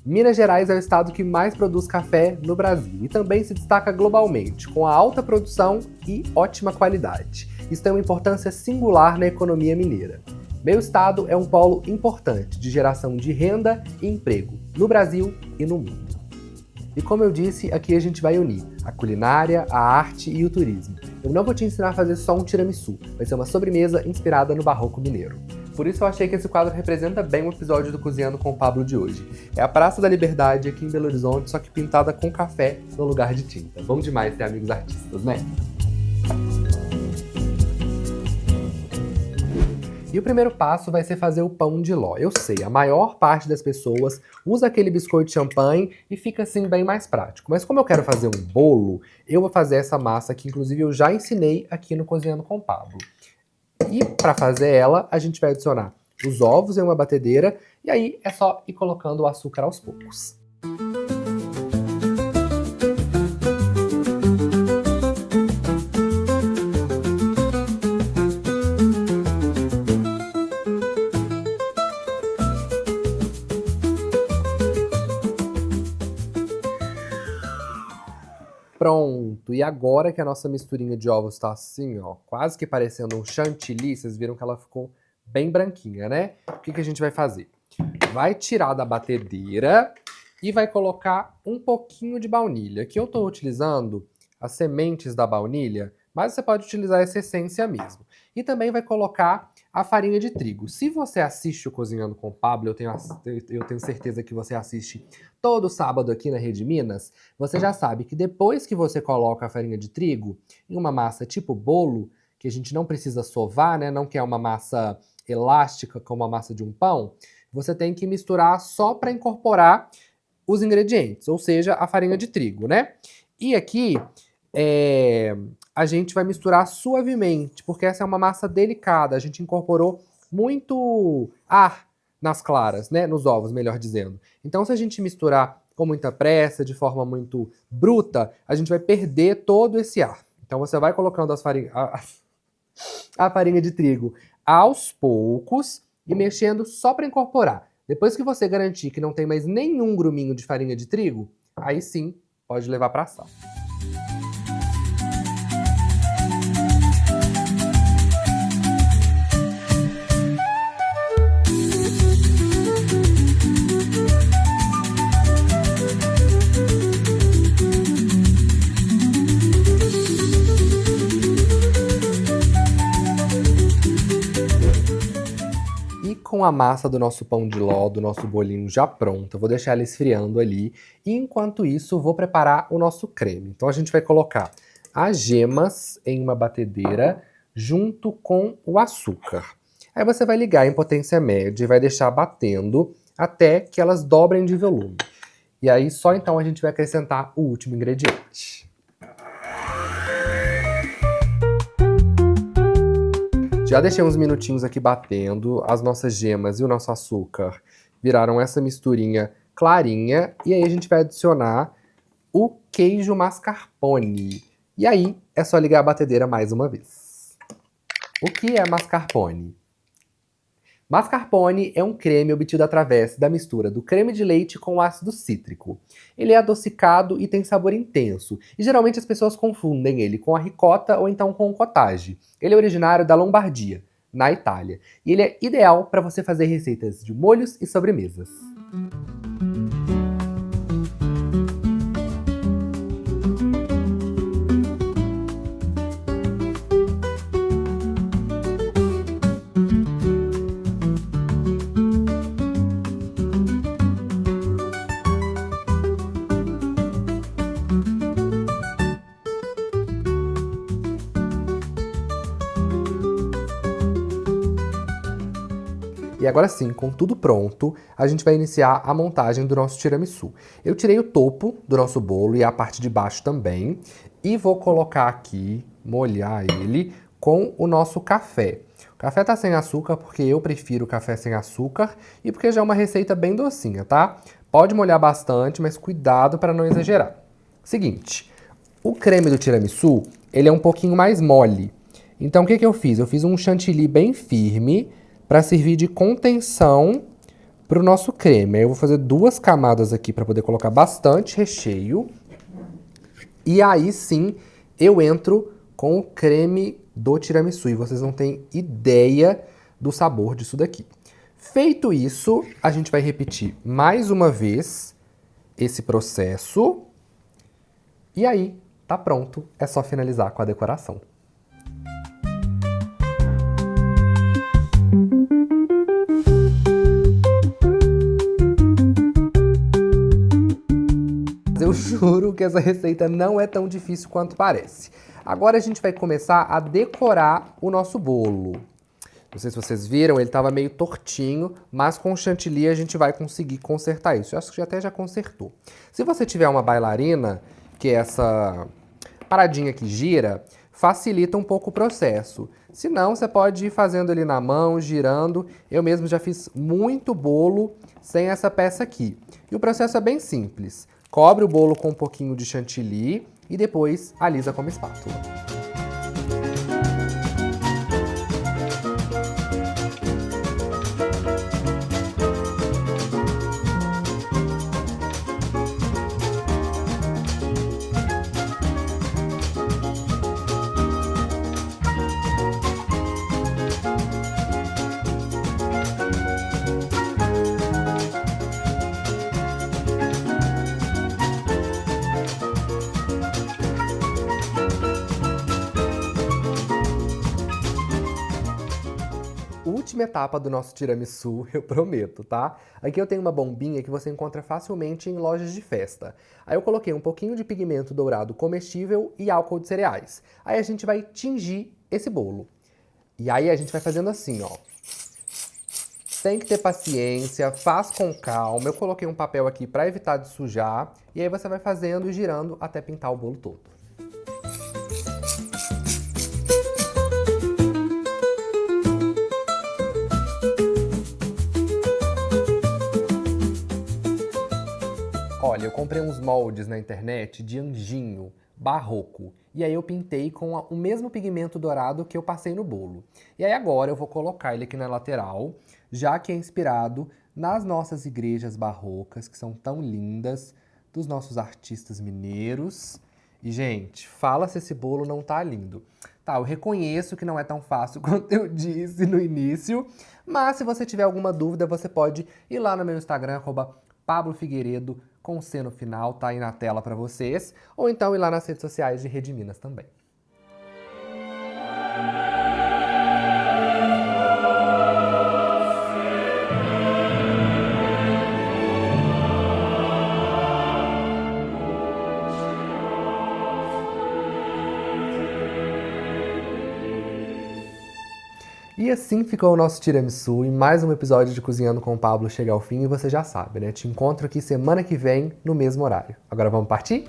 Minas Gerais é o estado que mais produz café no Brasil e também se destaca globalmente, com a alta produção e ótima qualidade. Isso tem uma importância singular na economia mineira. Meu estado é um polo importante de geração de renda e emprego no Brasil e no mundo. E como eu disse, aqui a gente vai unir a culinária, a arte e o turismo. Eu não vou te ensinar a fazer só um tiramisu, vai ser uma sobremesa inspirada no barroco mineiro. Por isso eu achei que esse quadro representa bem o episódio do Cozinhando com o Pablo de hoje. É a Praça da Liberdade aqui em Belo Horizonte, só que pintada com café no lugar de tinta. Bom demais ter amigos artistas, né? E o primeiro passo vai ser fazer o pão de ló. Eu sei, a maior parte das pessoas usa aquele biscoito de champanhe e fica assim bem mais prático. Mas como eu quero fazer um bolo, eu vou fazer essa massa que inclusive eu já ensinei aqui no Cozinhando com o Pablo. E para fazer ela, a gente vai adicionar os ovos em uma batedeira e aí é só ir colocando o açúcar aos poucos. Pronto, e agora que a nossa misturinha de ovos tá assim, ó, quase que parecendo um chantilly, vocês viram que ela ficou bem branquinha, né? O que a gente vai fazer? Vai tirar da batedeira e vai colocar um pouquinho de baunilha. Aqui eu tô utilizando as sementes da baunilha, mas você pode utilizar essa essência mesmo. E também vai colocar a farinha de trigo. Se você assiste o Cozinhando com o Pablo, eu tenho certeza que você assiste todo sábado aqui na Rede Minas, você já sabe que depois que você coloca a farinha de trigo em uma massa tipo bolo, que a gente não precisa sovar, né? Não quer uma massa elástica como a massa de um pão, você tem que misturar só para incorporar os ingredientes, ou seja, a farinha de trigo, né? E aqui a gente vai misturar suavemente, porque essa é uma massa delicada, a gente incorporou muito ar nas claras, né? Nos ovos, melhor dizendo. Então, se a gente misturar com muita pressa, de forma muito bruta, a gente vai perder todo esse ar. Então, você vai colocando a farinha de trigo aos poucos e mexendo só para incorporar. Depois que você garantir que não tem mais nenhum gruminho de farinha de trigo, aí sim, pode levar para a sala. Com a massa do nosso pão de ló, do nosso bolinho já pronta, eu vou deixar ela esfriando ali. E enquanto isso, vou preparar o nosso creme. Então a gente vai colocar as gemas em uma batedeira junto com o açúcar. Aí você vai ligar em potência média e vai deixar batendo até que elas dobrem de volume. E aí só então a gente vai acrescentar o último ingrediente. Já deixei uns minutinhos aqui batendo, as nossas gemas e o nosso açúcar viraram essa misturinha clarinha. E aí a gente vai adicionar o queijo mascarpone. E aí é só ligar a batedeira mais uma vez. O que é mascarpone? Mascarpone é um creme obtido através da mistura do creme de leite com ácido cítrico. Ele é adocicado e tem sabor intenso, e geralmente as pessoas confundem ele com a ricota ou então com o cottage. Ele é originário da Lombardia, na Itália, e ele é ideal para você fazer receitas de molhos e sobremesas. E agora sim, com tudo pronto, a gente vai iniciar a montagem do nosso tiramisu. Eu tirei o topo do nosso bolo e a parte de baixo também, e vou colocar aqui, molhar ele com o nosso café. O café tá sem açúcar porque eu prefiro café sem açúcar e porque já é uma receita bem docinha, tá? Pode molhar bastante, mas cuidado para não exagerar. Seguinte, o creme do tiramisu, ele é um pouquinho mais mole. Então o que eu fiz? Eu fiz um chantilly bem firme para servir de contenção Para o nosso creme, eu vou fazer 2 camadas aqui para poder colocar bastante recheio. E aí sim, eu entro com o creme do tiramisu. E vocês não têm ideia do sabor disso daqui. Feito isso, a gente vai repetir mais uma vez esse processo. E aí, tá pronto. É só finalizar com a decoração. Eu juro que essa receita não é tão difícil quanto parece. Agora a gente vai começar a decorar o nosso bolo. Não sei se vocês viram, ele estava meio tortinho, mas com chantilly a gente vai conseguir consertar isso. Eu acho que até já consertou. Se você tiver uma bailarina, que é essa paradinha que gira, facilita um pouco o processo. Se não, você pode ir fazendo ali na mão, girando. Eu mesmo já fiz muito bolo sem essa peça aqui. E o processo é bem simples. Cobre o bolo com um pouquinho de chantilly e depois alisa com uma espátula. Última etapa do nosso tiramisu, eu prometo, tá? Aqui eu tenho uma bombinha que você encontra facilmente em lojas de festa. Aí eu coloquei um pouquinho de pigmento dourado comestível e álcool de cereais. Aí a gente vai tingir esse bolo. E aí a gente vai fazendo assim, ó. Tem que ter paciência, faz com calma. Eu coloquei um papel aqui para evitar de sujar. E aí você vai fazendo e girando até pintar o bolo todo. Olha, eu comprei uns moldes na internet de anjinho barroco. E aí eu pintei com o mesmo pigmento dourado que eu passei no bolo. E aí agora eu vou colocar ele aqui na lateral, já que é inspirado nas nossas igrejas barrocas, que são tão lindas, dos nossos artistas mineiros. E, gente, fala se esse bolo não tá lindo. Tá, eu reconheço que não é tão fácil quanto eu disse no início, mas se você tiver alguma dúvida, você pode ir lá no meu Instagram, @PabloFigueiredo, com C no final, tá aí na tela para vocês, ou então ir lá nas redes sociais de Rede Minas também. E assim ficou o nosso tiramisu e mais um episódio de Cozinhando com o Pablo chega ao fim e você já sabe, né? Te encontro aqui semana que vem no mesmo horário. Agora vamos partir?